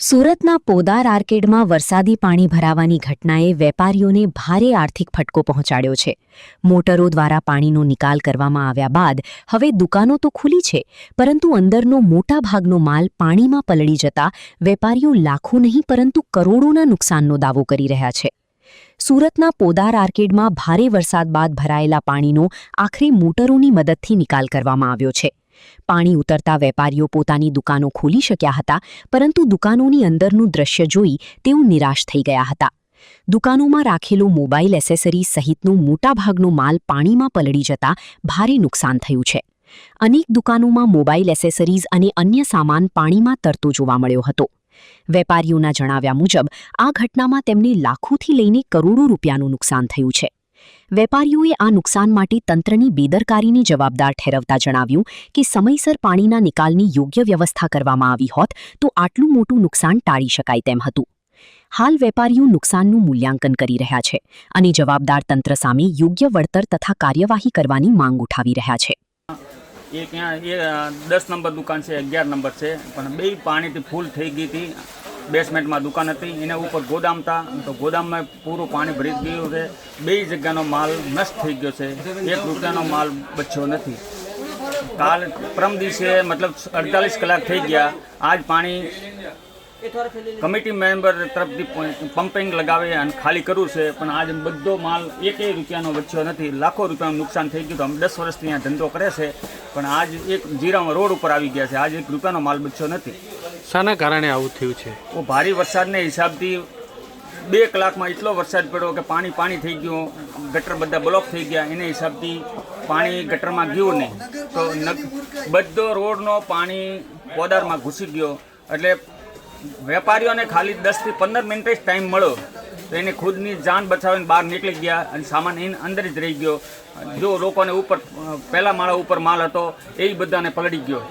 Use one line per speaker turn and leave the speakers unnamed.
સુરતના પોદાર આર્કેડમાં વરસાદી પાણી ભરાવાની ઘટનાએ વેપારીઓને ભારે આર્થિક ફટકો પહોંચાડ્યો છે. મોટરો દ્વારા પાણીનો નિકાલ કરવામાં આવ્યા બાદ હવે દુકાનો તો ખુલી છે, પરંતુ અંદરનો મોટા ભાગનો માલ પાણીમાં પલળી જતા વેપારીઓ લાખો નહીં પરંતુ કરોડોના નુકસાનનો દાવો કરી રહ્યા છે. સુરતના પોદાર આર્કેડમાં ભારે વરસાદ બાદ ભરાયેલા પાણીનો આખરે મોટરોની મદદથી નિકાલ કરવામાં આવ્યો છે. પાણી ઉતરતા વેપારીઓ પોતાની દુકાનો ખોલી શક્યા હતા, પરંતુ દુકાનોની અંદરનું દ્રશ્ય જોઈ તેઓ નિરાશ થઈ ગયા હતા. દુકાનોમાં રાખેલો મોબાઈલ એસેસરીઝ સહિતનો મોટાભાગનો માલ પાણીમાં પલળી જતા ભારે નુકસાન થયું છે. અનેક દુકાનોમાં મોબાઈલ એસેસરીઝ અને અન્ય સામાન પાણીમાં તરતો જોવા મળ્યો હતો. વેપારીઓના જણાવ્યા મુજબ આ ઘટનામાં તેમને લાખોથી લઈને કરોડો રૂપિયાનું નુકસાન થયું છે. વેપારીઓએ આ નુકસાન માટે તંત્રની બેદરકારીને જવાબદાર ઠેરવતા જણાવ્યું કે સમયસર પાણીના નિકાલની યોગ્ય વ્યવસ્થા કરવામાં આવી હોત તો આટલું મોટું નુકસાન ટાળી શકાય તેમ હતું. હાલ વેપારીઓ નુકસાનનું મૂલ્યાંકન કરી રહ્યા છે અને જવાબદાર તંત્ર સામે યોગ્ય વળતર તથા કાર્યવાહી કરવાની માંગ ઉઠાવી રહ્યા છે.
એક અહીંયા 10 નંબર દુકાન છે, 11 નંબર છે, પણ બે પાણીથી ફૂલ થઈ ગઈ હતી. બેસમેન્ટમાં દુકાન હતી, એના ઉપર ગોદામ હતા, તો ગોદામમાં પૂરું પાણી ભરી ગયું છે. બે જગ્યાનો માલ નષ્ટ થઈ ગયો છે. 1 રૂપિયાનો માલ બચ્યો નથી. કાલ પરમ દિવસે મતલબ 48 કલાક થઈ ગયા. આજ પાણી કમિટી મેમ્બર તરફથી પમ્પિંગ લગાવે અને ખાલી કરવું છે, પણ આજ બધો માલ 1 રૂપિયાનો બચ્યો નથી. લાખો રૂપિયાનું નુકસાન થઈ ગયું. તો અમે 10 વર્ષથી અહીંયા ધંધો કરે છે, પણ આજ એક જીરામાં રોડ ઉપર આવી ગયા છે. આજ 1 રૂપિયાનો માલ બચ્યો નથી.
શાના કારણે આવું થયું છે?
ભારે વરસાદના હિસાબથી 2 કલાકમાં એટલો વરસાદ પડ્યો કે પાણી થઈ ગયું. ગટર બધા બ્લોક થઈ ગયા. એના હિસાબથી પાણી ગટરમાં ગયું નહીં, તો બધો રોડનો પાણી પોદારમાં ઘૂસી ગયો. એટલે વેપારીઓને ખાલી 10 થી 15 મિનિટ જ ટાઈમ મળ્યો, તો એને ખુદની જાન બચાવીને બહાર નીકળી ગયા અને સામાન એને અંદર જ રહી ગયો. જો લોકોને ઉપર પહેલા માળા ઉપર માલ હતો એ બધાને પલળી ગયો.